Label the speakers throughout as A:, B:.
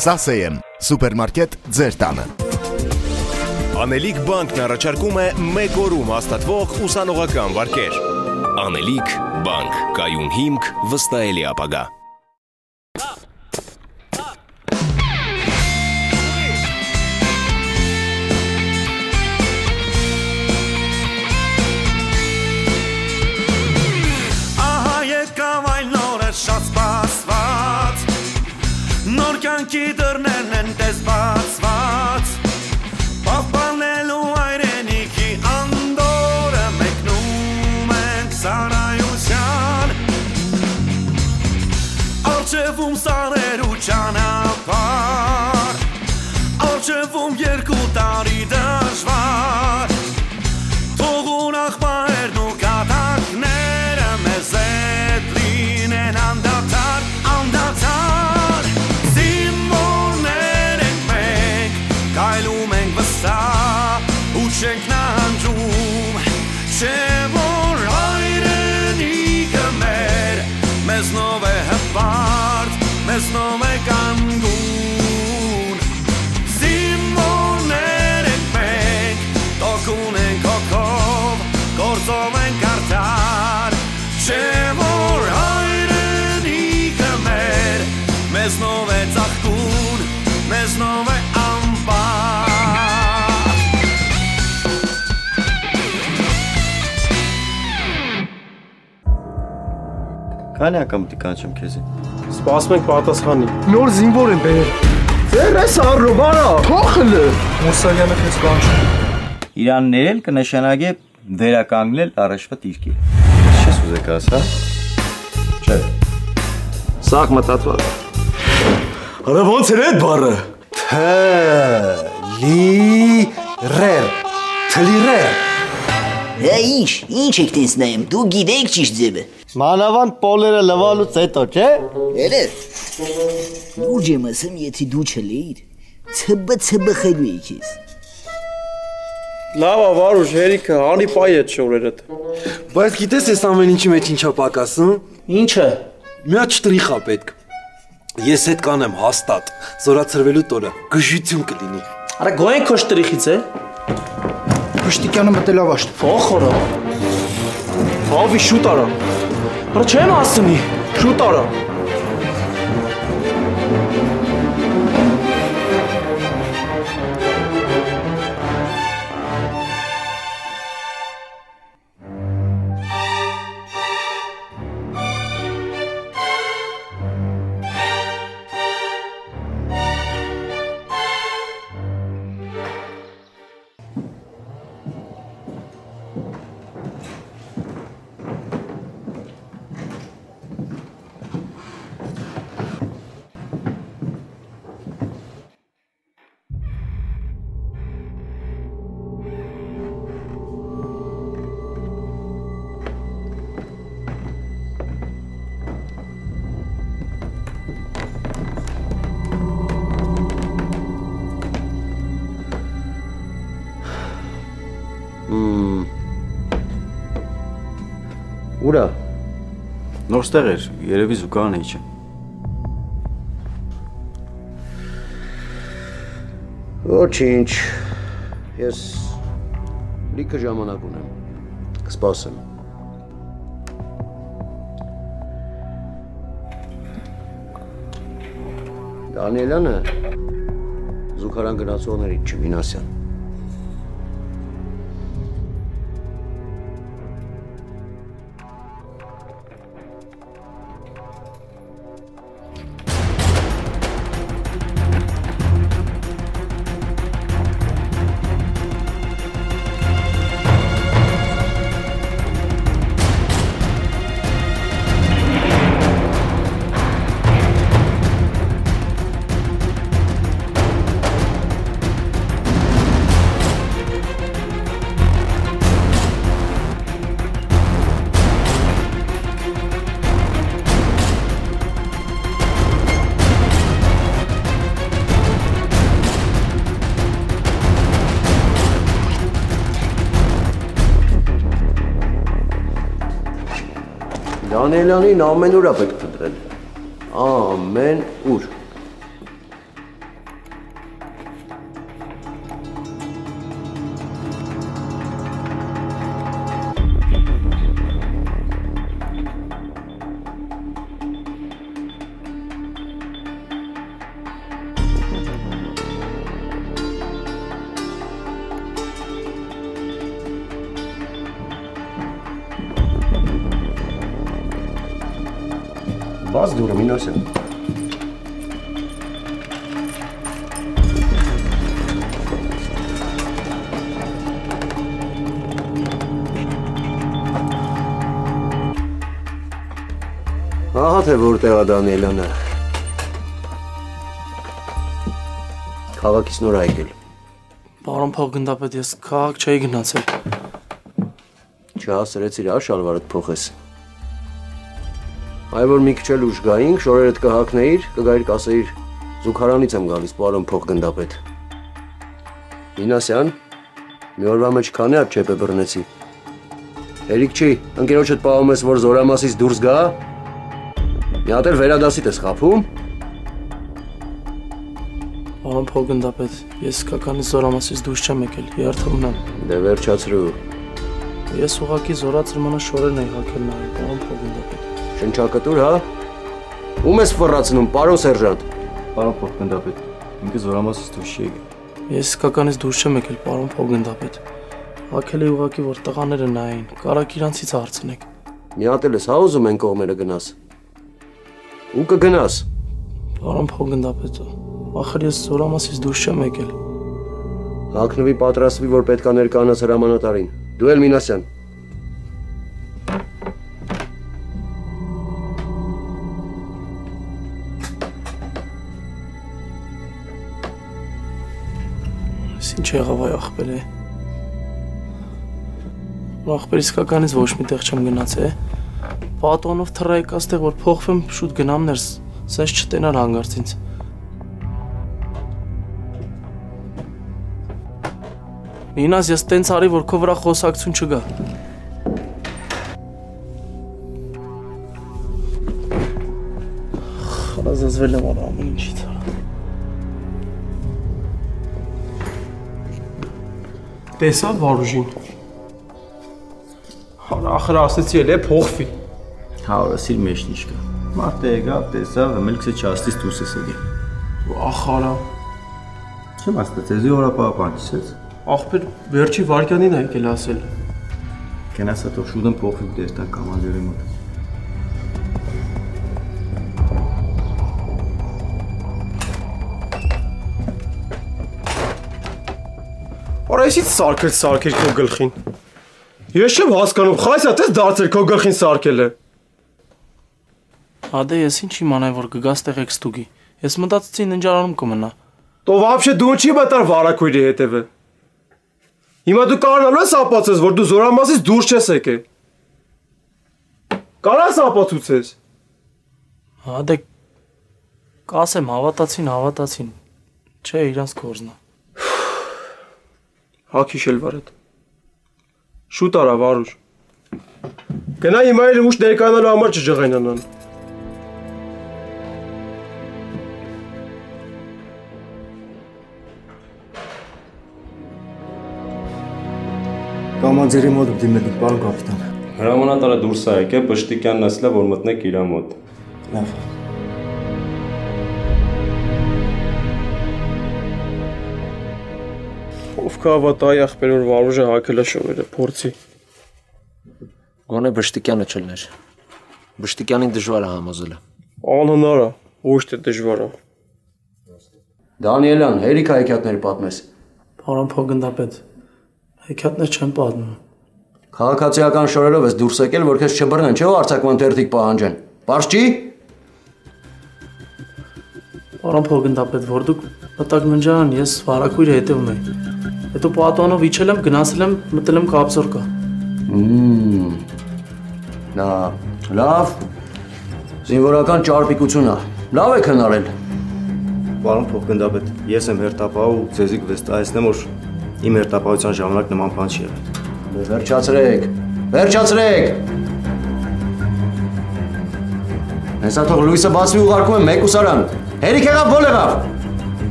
A: Սասեյեմ, սուպերմարկետ ձեր տանը։
B: Անելիք բանկն առաջարկում է 1 օրում հաստատվող ուսանողական վարկեր։ Անելիք բանկ, կայուն հիմք, վստահելի ապագա։
C: Ահա եկավ այն նորը շատ սպասված, նոր կյանքի դռներն են տես բացված, պահպանելու հայրենիքի անդորը մեկնում ենք սարայության, առջևում սարերու ճանապարհ, առջևում 2 տարի դժվար, թող ուրախ պահերն ու կատակները մեզ հետ լինեն անդադար, անդադար, զինվորներ ենք մենք, կայլում ենք վստահ ու չենք նահանջում, չէ որ հայրենիքը մեր, մեզնով է հպարտ, մեզնով է կանգուն, զինվորներ ենք մենք, տոկուն ենք հոգով, գործով ենք արդար, չէ որ հայրենիքը մեր, մեզնով է ծաղկուն, մեզնով է ամբար։
D: Քանի անգամ պիտի կանչեմ քեզի։
E: Սպասում ենք պատասխանի։
F: Նոր զինվոր են բերել։
E: Ձեր էս առով արա։
F: Թողը Մուսալյանը քեզ կանչում։
D: Իրան ներել կնշանակե վերականգնել առաջվա դիրքի։ Չես ուզեք ասա։ Չէ։
E: Սաղ մտածված։ Արա ոնց էր այդ բառը։
F: Թլիրեր։ Թլիրեր։
G: Ինչ եք տես նայում, դու գիտեք ճիշտ ձևը։
F: Մանավանդ պոլերը լվալուց հետո, չէ։
G: Երև, լուրջ եմ ասում, եթե դու չլեիր, ցբ խելու էի քեզ։
E: Լավ ավարուշ հերիքը, հանի պայ այդ շորերդ։
H: Բայց գիտես ես ամեն ինչի մեջ ինչա պակասում։
E: Ինչը։
H: Մի հատ շտրիխ ա պետք։ Ես հետ կանեմ հաստատ, զորացրվելու տորը գժություն կլինի։
E: Արա գոյեն քո շտրիխից է։
F: Պշտիկյանը մտել ավաշտ։
E: Փոխորը։ Ավի շուտ արա։ Արա չեմ ասնի, շուտ արա։
D: Ուրա։ Նորստեղ էր, երևի զուգան էի չէ։
I: Ոչինչ, ես լիքը ժամանակ ունեմ, կսպասեմ։ Դանիելյանը զուգարան գնացողներից չի, Մինասյան։ Դանիելյանին ամեն ուր է պետք փնտրել, ամեն ուր։ Բաց դուրը, Մինասյան։ Ահա թե որտեղ է Դանիելյանը։ Քաղաքից նոր այգել։
E: Պարոն փոխգնդապետ, ես քաղաք չէի գնացել։
I: Չհասրեցիր, շալվարդ փոխես։ Այ որ մի քիչ էլ ուշ գայինք, շորերդ կհակնեիր, կգայիր կասեիր, զուգարանից եմ գալիս, պարոն փոխգնդապետ։ Մինասյան, մի օրվա մեջ քանի հատ չեպե բռնեցի։ Հերիք չի, ընկերոջդ պահում ես, որ զորամասից դուրս գա։ Մի հատ էլ վերադասիդ ես խափում։
E: Պարոն փոխգնդապետ, ես իսկականից զորամասից դուրս չեմ եկել, երթվում եմ։
I: Դե վերջացրու։
E: Ես ուղղակի զորացրմանը շորերն էի հագել նայել, պարոն փոխգնդապետ։
I: Շնչակտուր, հա։ Ում ես ֆռացնում, պարոն սերժանտ։
D: Պարոն փոխգնդապետ, ինքը զորամասից դուրս չի եկել։
E: Ես իսկականից դուրս չեմ եկել, պարոն փոխգնդապետ։ Հագել էի ուղղակի, որ տղաները նայեն, կարաք իրանցից հարցնեք։
I: Մի հատ էլ ես հա ուզում են կողմերը գնաս։ Ու կգնաս։
E: Պարոն փոխգնդապետ, ախր ես զորամասից դուրս չեմ եկել։
I: Հագնվի պատրաստվի, որ պետք է ներկայանաս հրամանատարին։ Դու էլ Մինասյան։
E: Ինչ եղավ այ ախպեր է։ Ախպեր իսկականից ոչ մի տեղ չեմ գնացել։ Պատոնով թռայի կաստեղ որ փոխվեմ շուտ գնամ ներս, սենց չտենար հանգարց ինձ։ Մինաս ես տենց արի, որ քո վրա խոսակցություն չգա։ Խրազազվել եմ արա ամեն ինչից արա։
J: Տեսա Վարուժին։ Արա ախր ասեցի էլ է փոխվի։
D: Հա, օրասիր մեջ ինչ կա։ Մարդը եկավ, տեսավ, մելքսը չաստից դուրս ես եկել։
J: Ախ արա։
D: Չեմ ասած, էզի օրապահապանչից։
J: Ախպեր վերջի վարքյանին է եկել ասել։
D: Կենասա թող շուտ եմ փոխվի դեստան կամանդյուրի մոտ։
J: Արա այսից սարքել քո գլխին։ Ես չեմ հասկանում, խայսա տես դարձել քո գլխին սարքել է։
E: Ադե ես ինչ իմանայի, որ կգաս տեղեք ստուգի։ Ես մտածեցի ննջարանում կմնա։
J: Տո вообще դու չի մտար վարակույրի հետևը։ Հիմա դու կարողանալու ես ապացուցես, որ դու զորամասից դուրս չես եկել։ Կարաս ապացուցես։
E: Ադե կասեմ հավատացին։ Չէ, իրանց գործն է։
J: Հակիշել վարդ։ Շուտ արա Վարուժ։ Գնա հիմա էլ ուշ ներկայանալու համար չջղայնանան։
D: Կամանդյուրի մոտ դիմել, պարոն կապիտան։
K: Հրամանատարը դուրս է եկել, Պշտիկյանն ասել է, որ մտնեք իր մոտ։
D: Լավ։
J: Ով կհավատայի ախպեր որ Վարուժը հագել է շորերը, փորձի։
L: Գոնե Բշտիկյանը չլներ։ Բշտիկյանին դժվար է համոզելը։
J: Անհնար է, ոչ թե դժվար է։
I: Դանիելյան, հերիք հայքյատներ պատմես։
E: Պարոն փոխգնդապետ, հեքիաթներ չեմ պատմում։
I: Քաղաքացիական շորերով ես դուրս եկել, որ քեզ չբռնեն, չէ՞ արձակման թերթիկ պահանջեն։ Պարզ չի։
E: Պարոն փոխգնդապետ, որ դուք մտակ ննջարան, ես վարակույրի հետևում եմ։ Հետո պատոնով իջել եմ, գնացել եմ, մտել եմ կապսորկա։
I: Լավ։ Զինվորական ճարպիկություն է։ Լավ եք հնարել։
D: Պարոն փոխգնդապետ, ես եմ հերթապահ ու ձեզի կվստահեցնեմ, որ իմ հերթապահության ժամանակ նման բան չի եղել։ Վերջացրեք։ Հեսա թող լույսը բացվի ուղարկում եմ մեկուսարան։ Հերիք եղավ, ո՞լ եղավ։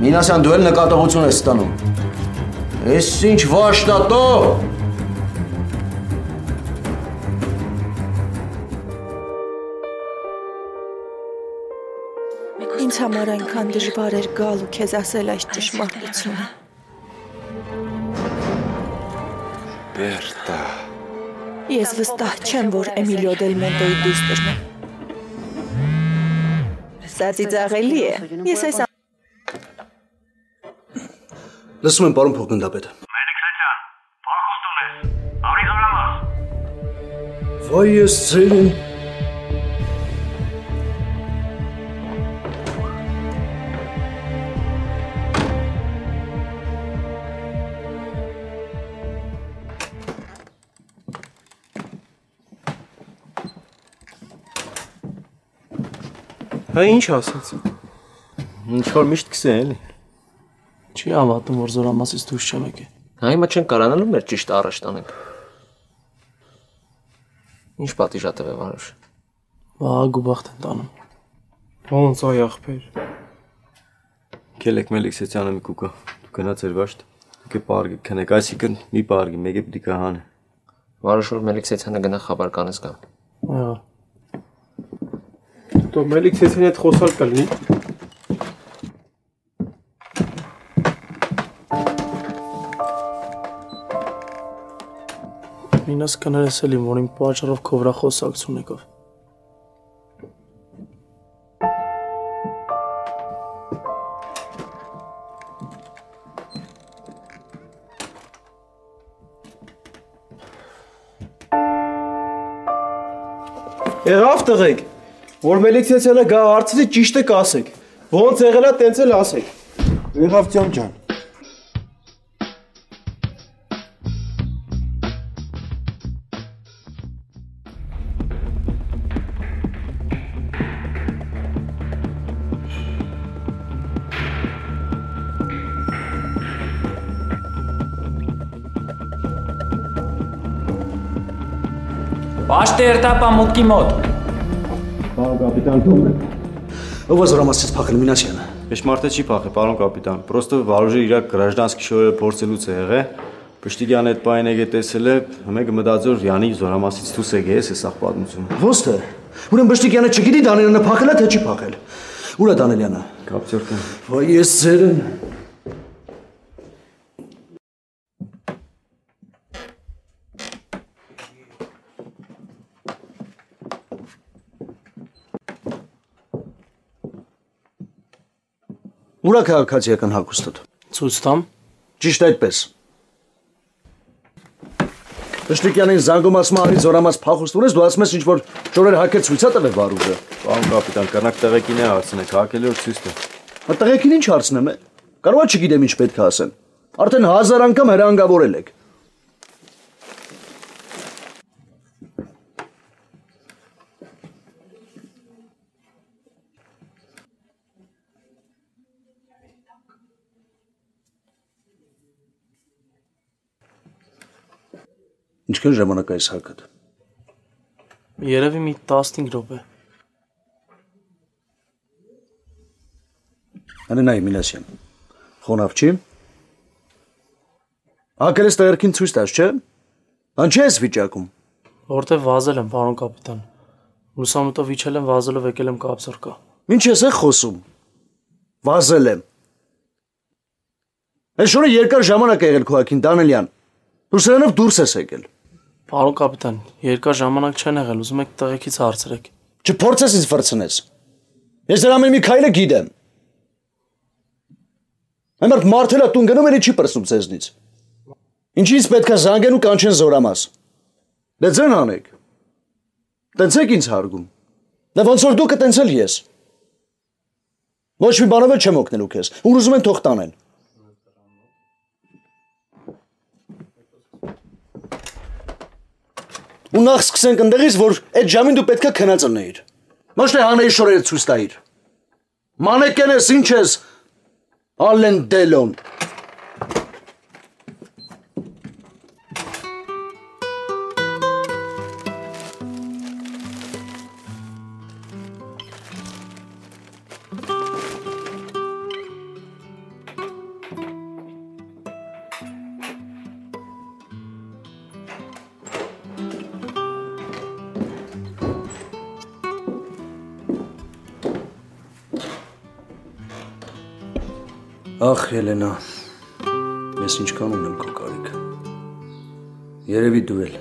D: Մինասյան, դու էլ նկատողություն ես ստանում։ Էս ինչ վաշտատո։
M: Ինձ համար այնքան դժվար էր գալ ու քեզ ասել այս ճշմարտությունը։
H: Բերտա։
M: Ես վստահ չեմ, որ Էմիլիո դել Մոնտոյի դուստրն է։ Սա ծիծաղելի է։ Ես այս
F: Լսում եմ, պարոն փոխգնդապետ։ Վայ ես ձերին։
J: Հա ինչ ասեց։
D: Ինչ որ միշտ կսե էլի։
E: Չի հավատում, որ զորամասից դուրս չեմ եկել։
L: Հիմա չեն կարանալու մեր ճիշտ առաջ տանենք։ Ինչ պատիժատև է Վարուժ։
E: Վաղ ու բախտ են տանում։
J: Ոնց այ ախպեր։
D: Կելեք Մելիքսեթյանը մի կուկա։ Դու գնաց էր վաշտ։ Դուք պարգի քնեք, այսինքն մի պարգի, մեկը պիտի կհանը։
L: Վարուժ որ Մելիքսեթյանը գնա խաբար կանես գամ։
E: Այո։
J: Դու Մելիքսեթյանի հետ խոսալ կլինի։
E: Մինաս կներես էլի, որ իմ պատճառով քո վրա խոսակցություն եկավ։
J: Եղավ տղեկ, որ Մելիքսեթյանը գա հարցրի ճիշտը կասեք։ Ոնց եղել է, տենց էլ ասեք։
F: Եղավ Ջան ջան։
N: Պաշտե երտապա մուտքի մոտ։
F: Պարոն կապիտան դու։ Ով է զորամասից փախել Մինասյանը։
D: Ճշմարտը չի փախել, պարոն կապիտան։ Պրոստը Վարուժը իր գրաժդանսկի շորերը փորձելուց է եղել։ Պշտիկյանը այդ պայն եկե տեսել է, մեկը մտածոր Յանի զորամասից դուրս եկե, էս է սաղ պատմությունը։
F: Ոնց թե։ Ուրեմն Պշտիկյանը չգիտի Դանիելյանը փախել է թե չի փախել։ Ուր է Դանիելյանը։
D: Կապտյորկան։
F: Վայ ես ձերն։ Ուր է քաղաքացիական հագուստդ։
E: Ցույց տամ։
F: Ճիշտ այդպես։ Պշտիկյանին զանգոմացման արի զորամաս փախուստ ունես, դու ասում ես ինչ որ ճորեր հակեր ցույցա տվել Վարուժը։
D: Պարոն կապիտան, կռնակ տղեկին է հարցնեք, հակելի որ ցույց տա։
F: Ա տղեկին ինչ հարցնեմ է։ Կարող է չգիտեմ ինչ պետք է ասեմ։ Արդեն 1000 անգամ հրանգավորել եք։ Ինչքան ժամանակ է այս հակդ։
E: Երևի մի 15 րոպե։
F: Անենայ Մինասյան։ Խոնավ չի։ Հակել ես տղերքին ցույց տաս, չէ։ Ան չի ես վիճակում։
E: Որտեվ վազել եմ, պարոն կապիտան։ Լուսամուտով իջել եմ, վազելով եկել եմ կապսորկա։
F: Ինչ ես խոսում։ Վազել եմ։ Այս շորը երկար ժամանակ է եղել քո հակին Դանիելյան։ Դու սրանով դուրս ես եկել։
E: Պարոն կապիտան, երկար ժամանակ չեն եղել, ուզում եք տղեկից հարցրեք։
F: Չփորձես ինձ վրցնես։ Ես դրա ամեն մի քայլը գիտեմ։ Այնտեղ մարդելա տուն գնում էլի չի պրսում ձեզնից։ Ինչի՞ց պետք է զանգեն ու կանչեն զորամաս։ Դե ձեն անեք։ Տենցեք ինձ հարգում։ Դե ոնց որ դու կտենցել ես։ Ոչ մի բանով էլ չեմ օգնելու քեզ։ Ուր ուզում են թող տանեն։ Ու նախ սկսենք ընդեղից, որ այդ ժամին դու պետք է քնած ընեիր։ Ոչ թե հանեի շորերը ցույց տայիր։ Մանեկեն ես, ինչ ես, Ալեն Դելոն։ Ախ, Ելենա, ես ինչքան ունեմ քո կարիք։ Երևի դու էլ։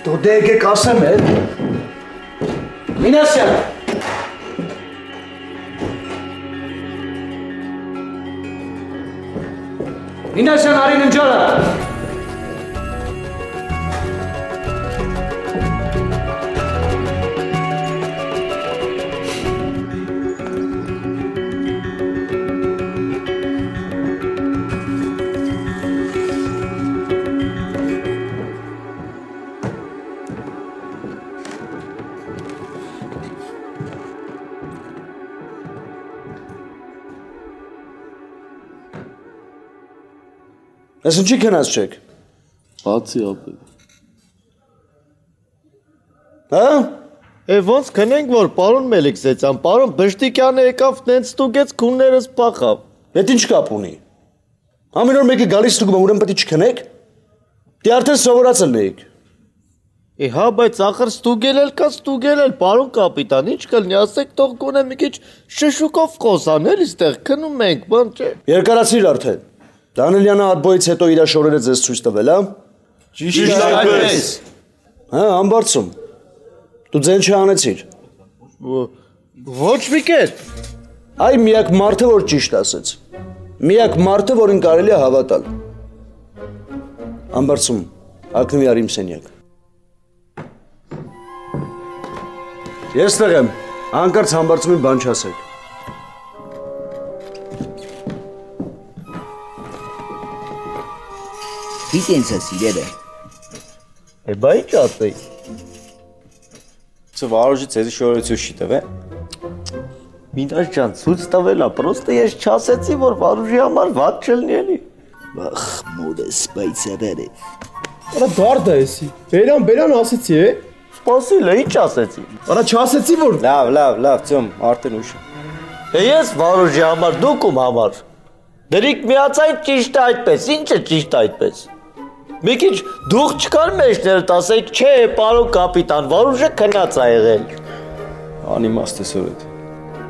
F: Դու դե եկեք ասեմ էլ։ Մինասյան։ Մինասյան արին ընջարը։ Ես ինչի քնած չեք։
O: Բացի ապել։
F: Հա?
O: Ոնց քնենք, որ պարոն Մելիքսեթյան, պարոն Բշտիկյանը եկավ, տենց ստուգեց քուններս փախավ։
F: Էդ ինչ կապ ունի։ Ամեն օր մեկը գալիս ստուգում, ուրեմն պետք է չքնեք։ Դե արդեն սովորացել եք։
O: Հա, բայց ախր ստուգել էլ կա, ստուգել էլ, պարոն կապիտան, ինչ կլինի, ասեք թող գոնե մի քիչ շշուկով խոսան, էլի ստեղ քնում ենք, բան չէ։
F: Երկարացիր արդեն։ Դանելյանը ատբոյից հետո իր շորերը ձեզ ցույց տվել, հա։
O: Ճիշտ այդպես։
F: Հա, ամբարձում։ Դու ձեն չանեցիր։
O: Ոչ մի կերպ։
F: Այ միակ մարդը, որ ճիշտ ասեց։ Միակ մարդը, որին կարելի է հավատալ։ Ամբարձում, ակնվի արիմ սենյակ։ Ես տեղ եմ, հանկարծ ամբարձումին բան չասեք։
G: Դիտենց է սիրելը։
O: Բա ինչ ասեի։
D: Վարուժի ձեզի շորեցու չի տվե։
O: Մինաս ջան, ցույց տվելա, պրոստը ես չասեցի, որ Վարուժի համար վատ չլինի էլի։
G: Բախ, մոդես պայցաբերը։
J: Արա դարդա էսի։ Բերան ասեցի, է։
O: Սպասիլ է, ինչ ասեցի։
J: Արա չասեցի, որ։
D: Լավ, ծում, արդեն ուշ։
O: Ես Վարուժի համար, դուք ում համար։ Դրիկ միացայն ճիշտ այդպես, ինչ է ճիշտ այդպես։ Մի քիչ դուխ չկար մեջներդ, ասեք, չէ, պարոն կապիտան, Վարուժը քնած ա եղել։
D: Անիմաստ է սորդ։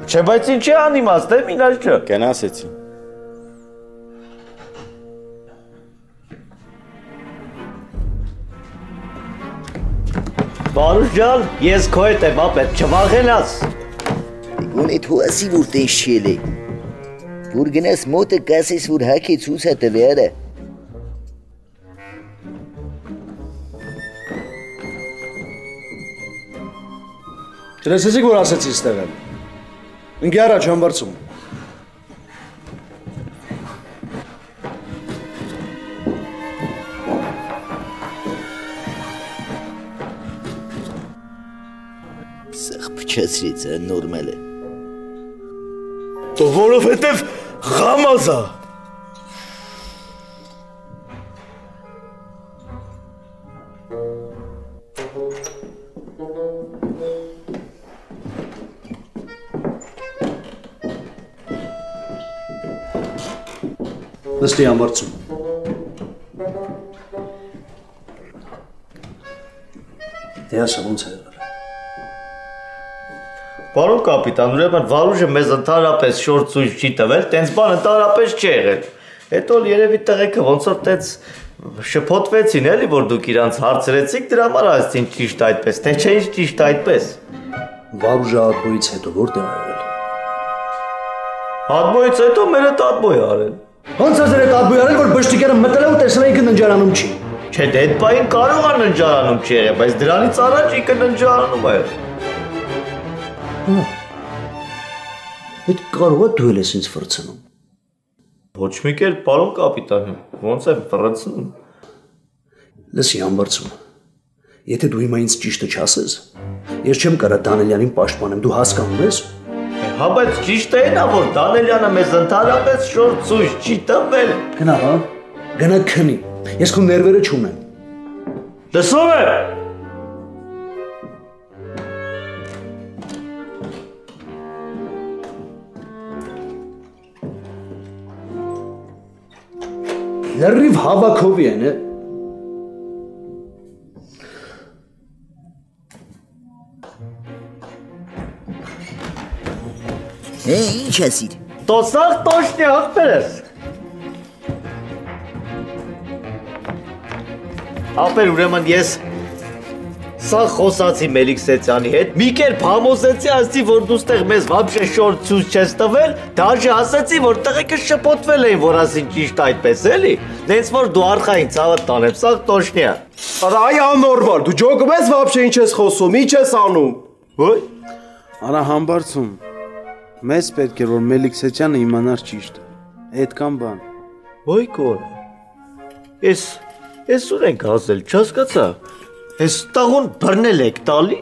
O: Չէ, բայց ինչ է անիմաստ, մինաս չէ։
D: Կենասեցի։
O: Վարուժ ջան, ես քո հետ եմ, ապետ, չվախենաս։
G: Գոնե թու ասի, որ տեսչել է։ Որ գնաս մոտը կասես, որ հաքի ցույց է տվերը։
F: Չլսեցիք, որ ասեցի ստեղ եմ։ Ինքի առաջ ամբարձում։
G: Սաղ փչացրեց, նորմալ է։
O: Որովհետև Ղամազ է։
F: Նստի ամբարձում։ Դե ասա ոնց է եղել։
O: Պարոն կապիտան, ուրեմն Վարուժը մեզ ընդհանրապես շոր ցույց չի տվել, տենց բան ընդհանրապես չի եղել։ Հետո երևի տղեկը ոնց որ տենց շփոթվեցին էլի, որ դուք իրանց հարցրեցիք, դրա համար ասեցին ճիշտ այդպես, թե չէ ինչ ճիշտ այդպես։
F: Վարուժը ատբոյից հետո որտեղ է եղել։
O: Ատբոյից հետո մերը ատբոյ արել։
F: Ոնց է ձեր ատբոյ արել, որ բշտիկերը մտել ու տեսել ինքը ննջարանում չի։
O: Չէ, դե այդ բային կարող է ննջարանում չի եղել, բայց դրանից առաջ ինքը ննջարանում է։
F: Այդ կարող է դու ես ինձ ֆրցնում։
O: Ոչ մի կերպ, պարոն կապիտան, ոնց եմ ֆրցնում։
F: Լսի ամբարձում։ Եթե դու հիմա ինձ ճիշտը չասես, ես չեմ կարա Դանելյանին պաշտպանեմ, դու հասկանում ես։
O: Հա, բայց ճիշտ է նա, որ Դանելյանը մեզ ընդհանրապես շոր ցույց չի տվել։
F: Գնա, հա։ Գնա քնի։ Ես քո ներվերը չունեմ։
O: Լսում եմ։
F: Լրիվ հավաքովի են, է։
G: Ինչ ասիր։
O: Տոսախ տոշնի աղբերս։ Ապեր ուրեմն ես Սա խոսացի Մելիքսեթյանի հետ, մի կերպ համոզեցի ասի, որ դու ստեղ մեզ վաբշե շոր ցույց չես տվել, դաժե ասացի, որ տղեկը շփոթվել էին, որ ասին ճիշտ այդպես էլի, նենց որ դու արխային ցավը տանեմ, սա տոշնիա։
J: Արա այ աննորմալ, դու ջոգում ես վաբշե ինչ ես խոսում, ինչ ես անում։
O: Ոյ։
P: Արա համբարձում։ Մեզ պետք է որ Մելիքսեթյանը իմանար ճիշտը։ Այդքան բան։
O: Ոյ կոր։ Ես ուր ենք հասել, չհասկացա։ Ես տաղուն բռնել եք տալի։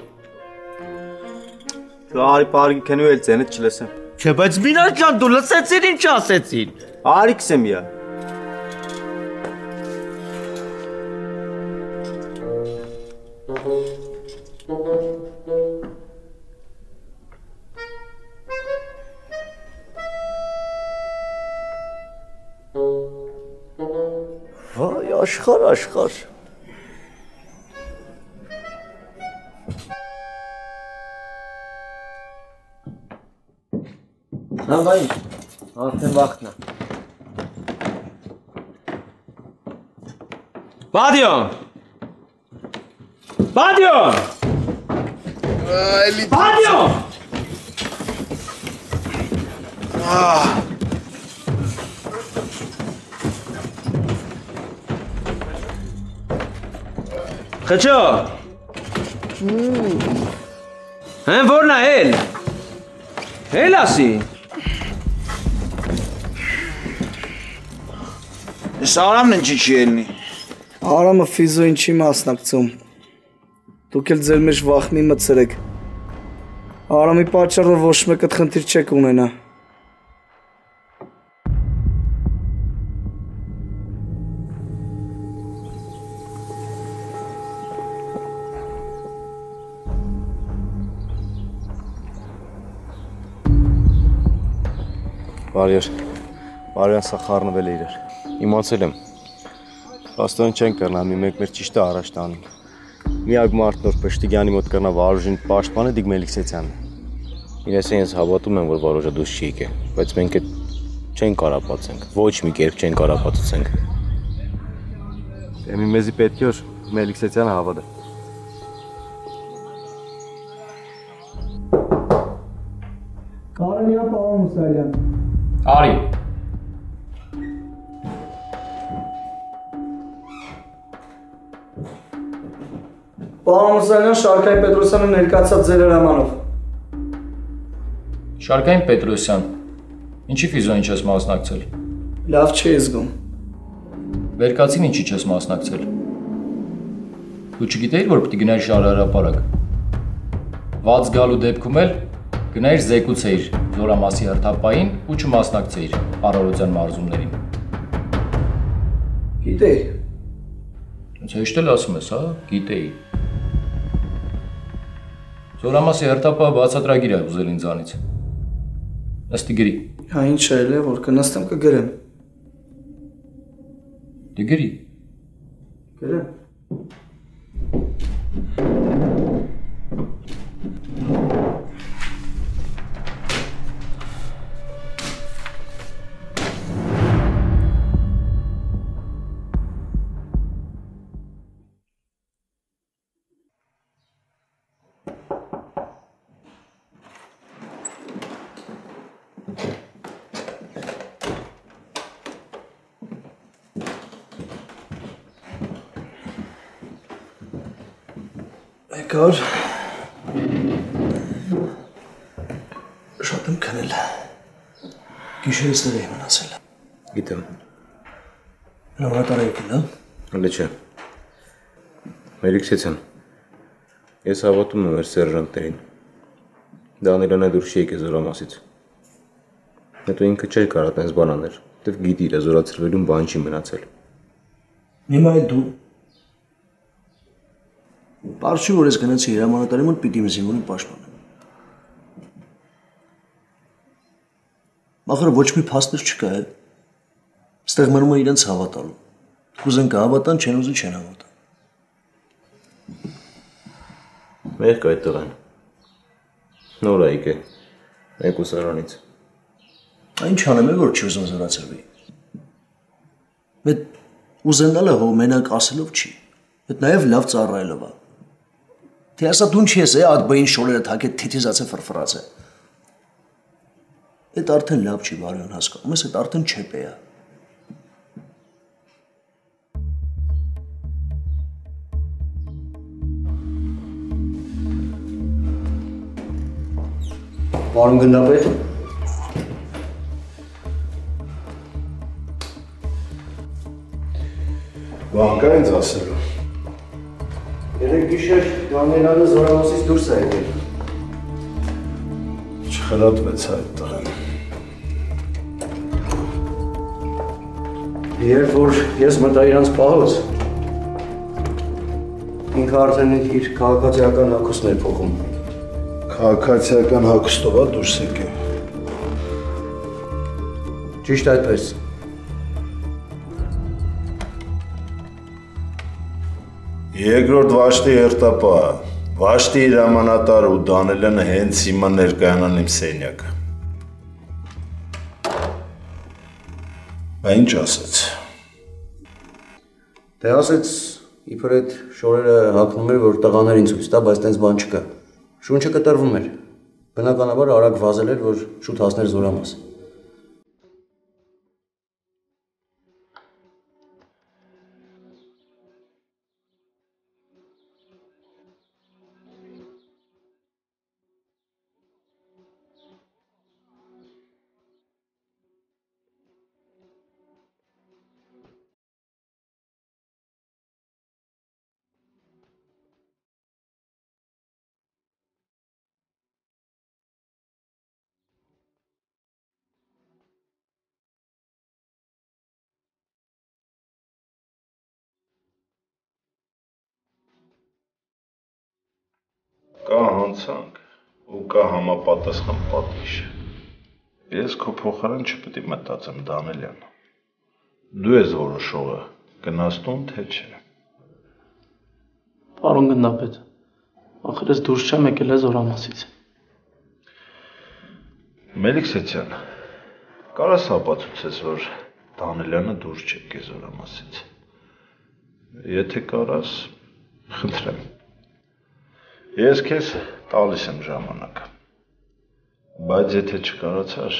D: Արի պարին քենու էլ ցենը չլսեմ։
O: Չէ, բայց Մինար ջան, դու լսեցին ինչ ասեցին։
D: Արի քսեմիա։
O: Վայ, աշխար։
L: Նավայի, արդեն վաղտնա։
J: Բադիոն! Բադիոն! Բադիոն! Խչո! Հեն որն է էլ? Էլ ասի?
P: Ես Արամն ինչի չի ելնի։
E: Արամը ֆիզոին չի մասնակցում։ Դուք էլ ձեր մեջ վախ մի մտցրեք։ Արամի պատճառով ոչ մեկը խնդիր չեք ունենա։
D: Բարյան սա խառնվել է իրար։
K: Իմացել եմ։
D: Աստորեն չեն կրնա, մի մեկ մեր ճիշտը առաջ տանում։ Միակ մարդն որ Պշտիգյանի մոտ կրնա Վարուժին պաշտպանը դիգ Մելիքսեթյանն է։
K: Իրեսեն ես հավատում եմ, որ Վարուժը դուս չի եկե, բայց մենք չենք կարապացենք, ոչ մի կերպ չենք կարապացուցենք։
D: Դե մեզի պետք է որ Մելիքսեթյանը հավատա։
E: Կարենյա պարոն Մուսալյան։
N: Արի։
E: Պարոն Մուսալյան, Շարքային Պետրոսյանը ներկայացավ ձեր հրամանով։
N: Շարքային Պետրոսյան, ինչի ֆիզոին չես մասնակցել։
E: Լավ չի զգում։
N: Վերկացին ինչի չես մասնակցել։ Դու չգիտեիր, որ պիտի գնայր շարահրապարակ։ Վաց գալու դեպքում էլ գնայր զեկուցեիր Զորամասի հերթապային ու չմասնակցեիր Արարոցյան մարզումներին։
E: Գիտեի։
N: Ոնց հեշտ էլ ասում ես, հա, գիտեի։ Զորամասի հերթապահը բացատրագիր է ուզել ինձանից։ Ըստի գրի։
E: Հա ինչ էլ է, որ կնստեմ կգրեմ։
N: Դե գրի։
E: Գրեմ։ Եկար։ Շատ եմ քնել։ Գիշերից տեղ եմ մնացել։
K: Գիտեմ։
E: Նորատար եկել, հա։
K: Հələ չէ։ Մելիքսեթյան։ Ես հավատում եմ մեր սերժանտներին։ Դանիելյանը դուրս չի եկել Զորամասից։ Հետո ինքը չէր կարող տենց բան անել, դեռ գիտի իր զորացրվելուն բան չի մնացել։
F: Հիմա էլ դու Պարշի որ ես գնացի հրամանատարի մոտ պիտի իմ զինվորին պաշտպանեմ։ Մախր ոչ մի փաստեր չկա է։ Ստեղ մնում է իրենց հավատալու։ Կուզեն կհավատան, չեն ուզի չեն հավատա։
K: Մեր կա այդ տղան։ Նոր է եկել։ Մեկ ուսարանից։
F: Ինչ անեմ է որ չի ուզում զորացրվի։ Մեկ ուզենալը հո մենակ ասելով չի։ Այդ նաև լավ ծառայելով է։ Թե ասա դուն չես է ադբային շորերը թակետ թիթիզացե ֆրֆրացե։ Այդ արդեն լավ չի բարոն հասկանում ես, այդ արդեն չեպ է։
I: Պարոն գնդապետ։
Q: Բան կա ինձ ասելու։
I: Երեք գիշեր Դանիելյանը զորամասից դուրս է եկել։
Q: Չխրատվեց այդ տղան։
I: Երբ որ ես մտա իրանց պահոց, ինքը արդեն իր քաղաքացիական հագուստն էր փոխում։
Q: Քաղաքացիական հագուստով է դուրս եկել։
I: Ճիշտ այդպես։
Q: Երկրորդ Վաշտի երտապահը, Վաշտի հրամանատարը ու Դանիելյանը հենց հիմա ներկայանան իմ սենյակը։ Բա ինչ ասեց։
I: Դե ասեց, իբր այդ շորերը հագնում էր, որ տղաներին ցույց տա, բայց տենց բան չկա։ Շունչը կտրվում էր։ Բնականաբար արագ վազել էր, որ շուտ հասներ զորամաս։
Q: Կա հանցանք ու կա համապատասխան պատիժ։ Ես քո փոխարեն չպետք է մտածեմ Դանիելյան։ Դու ես որոշողը, գնաս տուն թե չէ։
R: Պարոն գնդապետ, ախր ես դուրս չեմ եկել է զորամասից։
Q: Մելիքսեթյան, կարաս ապացուցես, որ Դանիելյանը դուրս չեկե զորամասից։ Եթե կարաս, խնդրեմ։ Ես քեզ տալիս եմ ժամանակը, բայց եթե չկարացար,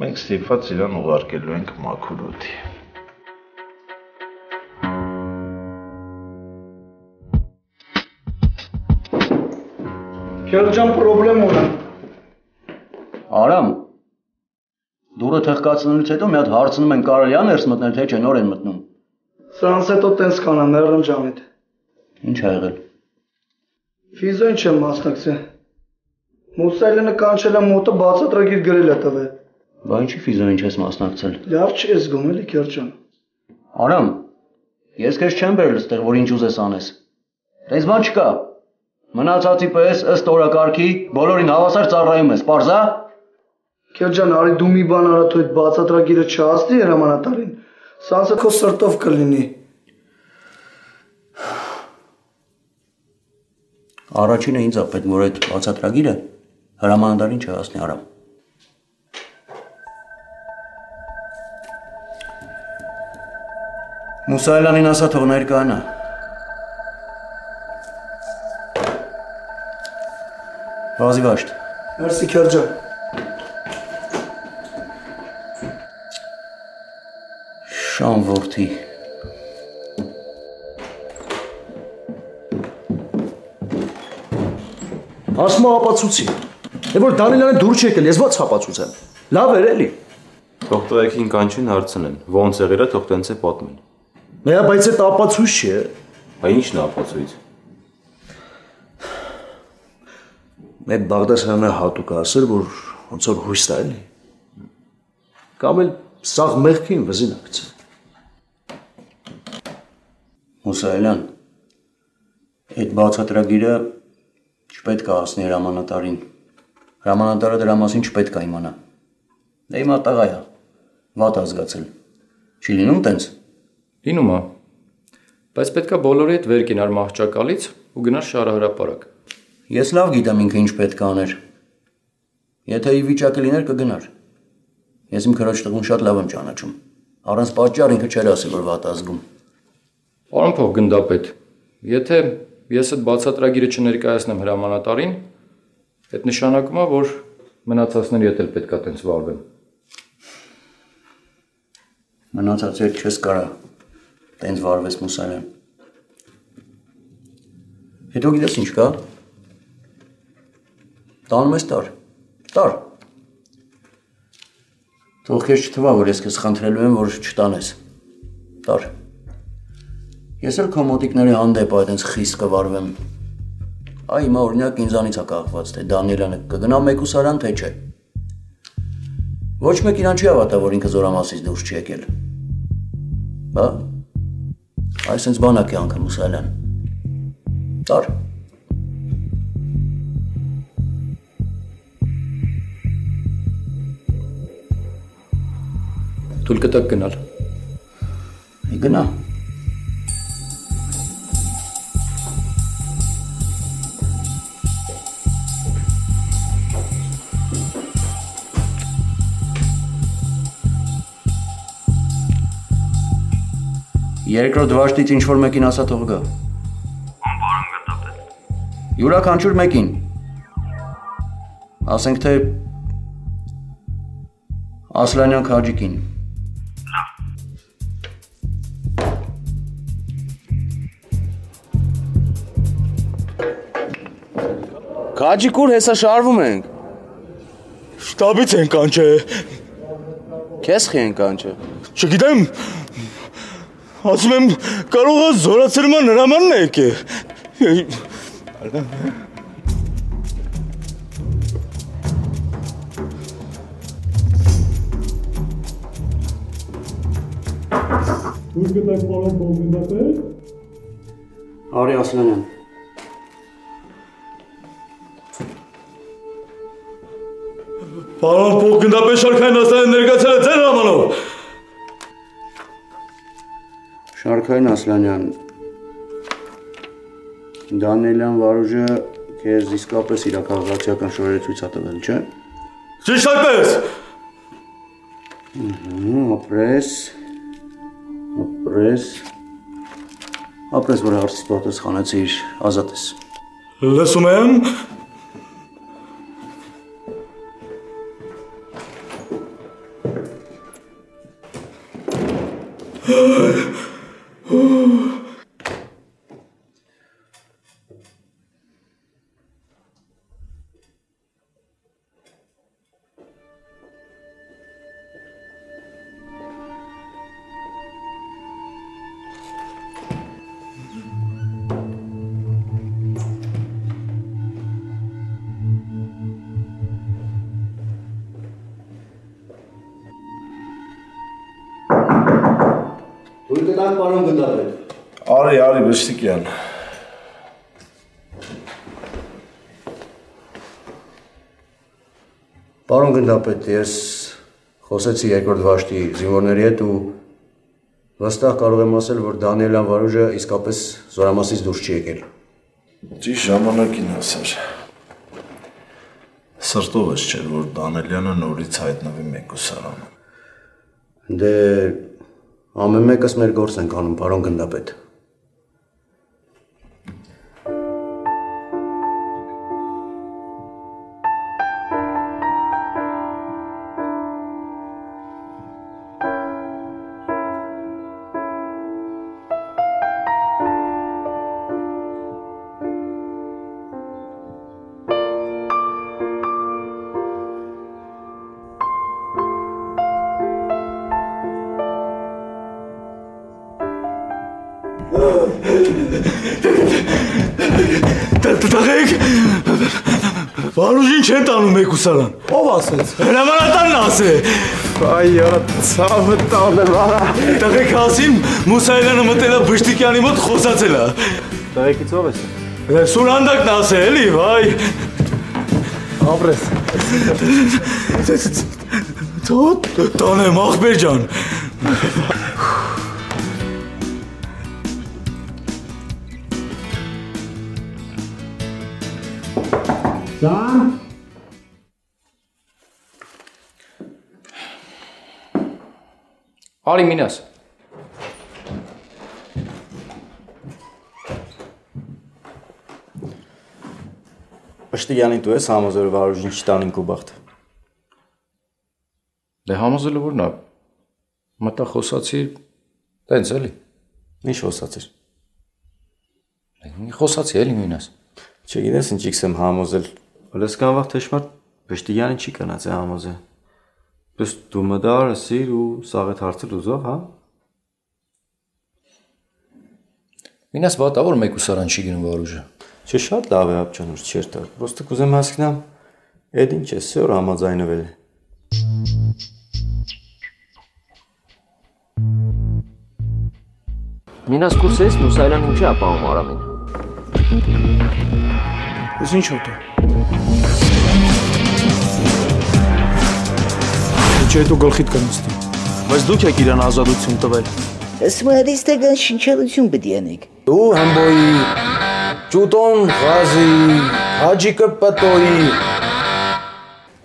Q: մենք ստիպված իրան ուղարկելու ենք մաքուր օդի։
E: Քերջան պրոբլեմ ունեմ։
F: Արամ, դուրը թղկացնելուց հետո մի հատ հարցնում են կարելի է ներս մտնել, թե չէ նոր են մտնում։
E: Սրանց հետո տենց կանա մեռն ջանիդ։
F: Ինչ ա եղել։
E: Ֆիզոյին չեմ մասնակցել։ Մուսայելյանը կանչել է մոտը բացատրագիր գրել է տվել։
F: Բա ինչի ֆիզոյին չես մասնակցել։
E: Լավ չի զգում էլի Քերջան։
F: Արամ, ես քեզ չեմ բերել այստեղ, որ ինչ ուզես անես։ Տես բան չկա։ Մնացածի պես ըստ օրակարգի բոլորին հավասար ծառայում ես, պարզ է։
E: Քերջան, արի դու մի բան արա, թող այդ բացատրագիրը չհասնի հրամանատարին։ Սանսը քո սրտով կլինի։
F: Առաջինը ինձ է պետք, որ այդ բացատրագիրը հրամանատարին չհասնի, Արամ։ Մուսայելյանին ասա թող ներկայանա։ Վազի Վաշտ։
E: Մերսի Քերջան։
F: Շան որդի։ Ասմա ապացուցի։ Է որ Դանիելյանը դուր չեկել, ես ո՞նց ապացուցեմ։ Լավ էր էլի։
K: Թող տղեկին կանչին հարցնեն, ոնց եղել է, թող տենց է պատմեն։
F: Նայա, բայց այդ ապացույց չի է։
K: Բա ի՞նչն է ապացույց։
F: Մեր Բաղդասարյանը հատուկ է ասել, որ ոնց որ հույս տա էլի։ Կամ էլ սաղ մեղքին վզին ակցել։ Մուսայելյան, այդ բացատրագիրը չպետք է ասնի հրամանատարին։ Հրամանատարը դրա մասին չպետք է իմանա։ Դե հիմա տղա է, վատ ազգացել։ Չի լինում տենց։
N: Լինում է։ Բայց պետքա բոլորի հետ վեր կենար մահճակալից ու գնար շարահրապարակ։
F: Ես լավ գիտեմ ինքը ինչ պետք է աներ։ Եթե ի վիճակը լիներ կգնար։ Ես իմ քրոջ տղուն շատ լավ եմ ճանաչում։ Առանց պատճառ ինքը չէր ասի, որ վատ ազգում։
N: Պարոն փոխգնդապետ, եթե ես այդ բացատրագիրը չներկայացնեմ հրամանատարին, այդ նշանակում է, որ մնացածների հետ էլ պետք է տենց վարվեն։
I: Մնացածի հետ չես կարա տենց վարվես Մուսալյան։ Հետո գիտես ինչ կա։ Տանում ես տար։ Թող քեզ չթվա, որ ես քեզ խնդրելու եմ, որ չտանես։ Տար։ Ես էլ քո մոտիկների հանդեպ այդպես խիստ կվարվեմ։ Այ հիմա օրինակ ինձանից է կախված, թե Դանիելյանը կգնա մեկուսարան, թե չէ։ Ոչ մեկ իրան չի հավատա, որ ինքը Զորամասից դուրս չի եկել։ Բա։ Այսինքն բանակ է անքը Մուսալյան։ Տար։
N: Թույլ կտակ գնալ։
I: Գնա։ Երկրորդ վաշտից ինչ-որ մեկին ասա թող գա։
O: Ում պարոն գտապետ։
I: Յուրաքանչյուր մեկին։ Ասենք թե Ասլանյան Քաջիկին։
P: Քաջիկ ուր հեսա շարվում ենք։
J: Շտաբից ենք անջը։
P: Քեզ խի ենք անջը։
J: Չգիտեմ։ Ասում եմ, կարող է զորացրման հրամանն է եկել։
S: Դուք գտեք պարոն Բողոնդապետ։
I: Արի Ասլանյան։
J: Պարոն Բողոնդապետ Շարքային Ասլանյան ներկայացել է ձեր հրամանով։
I: Շարքային Ասլանյան, Դանիելյան Վարուժը քեզ իսկապես իր քաղաքացիական շորերը ցույց է տվել, չէ՞։
J: Ճիշտ այդպես։
I: Ապրես, որ հարցից պատասխանեցիր, ազատ ես։
J: Լսում եմ։
I: Թույլ կտանք պարոն գնդապետ։
Q: Արի Բշտիկյան։
I: Պարոն գնդապետ, ես խոսեցի երկրորդ վաշտի զինվորների հետ ու վստահ կարող եմ ասել, որ Դանիելյան Վարուժը իսկապես Զորամասից դուրս չի եկել։
Q: Ճիշտ ժամանակին ասար։ Սրտովս չէր, որ Դանիելյանը նորից հայտնվի մեկուսարանում։
I: Դե ամեն մեկս մեր գործ ենք անում, պարոն գնդապետ։
J: Տղեկ, Վարուժին չեն տանում մեկուսարան։
P: Ով ասեց։
J: Հրամանատարն ասել։
P: Այո, ցավը տանը վարա։
J: Տղեկ ասին, Մուսայելյանը մտել է Բշտիկյանի մոտ խոսացել է։
D: Տղեկից ով ես։
J: Սուրանդակն ասել, էլի, վայ։
P: Ապրես։
J: Տանեմ, ախպեր ջան։
S: Սան։
N: Արի Մինաս։
D: Պշտիյանին դու ես համոզել Վարուժին չտանին քո բախտը։
N: Դե համոզելը որն է։ Մտա խոսացի, տենց էլի։
D: Ինչ խոսացիր։
N: Խոսացի էլի մինաս։
D: Չգիտես ինչի՞քս եմ համոզել։ Լսկան վաղ թեշմար Պշտիյանին չի կնած է համոզել։ Պես դու մտար սիր ու սաղետ հարցել ուզող, հա։
N: Մինաս վատա որ մեկ ուսարան չի գնում Վարուժը։
D: Չէ, շատ լավ է ապչան որ չեր տա։ Պրոստը կուզեմ հասկանամ, այդ ինչ է, սոր համաձայնվել է։
L: Մինաս կուրսես Մուսայլան ինչի ապահում Արամին։
P: Ես ինչ հոտ է։ Չէ, դու գլխիդ կնստի։ Բայց դուք եք իրան ազատություն տվել։
G: Սմարիստական շնչելություն պետք է անեք։
P: Դու համբոյի, ճուտոն Ղազի, Հաջիկը Պտոյի։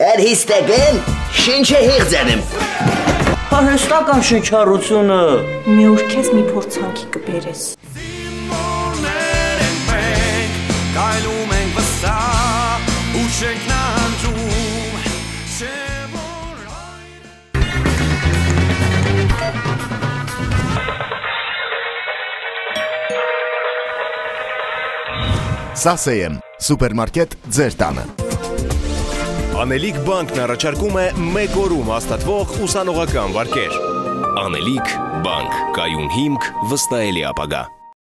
G: Արհիստական շնչը հեղձանեմ։ Արհեստական շնչառությունը։
M: Մի օր քեզ մի փորձանքի կբերես։
C: Կայլում ենք վստա ու չենք նանջում
A: Սասեյեմ, սուպերմարկետ ձեր տանը։
B: Անելիք բանկն առաջարկում է մեկ օրում հաստատվող ուսանողական վարկեր։ Անելիք բանկ, կայուն հիմք, վստահելի ապագա։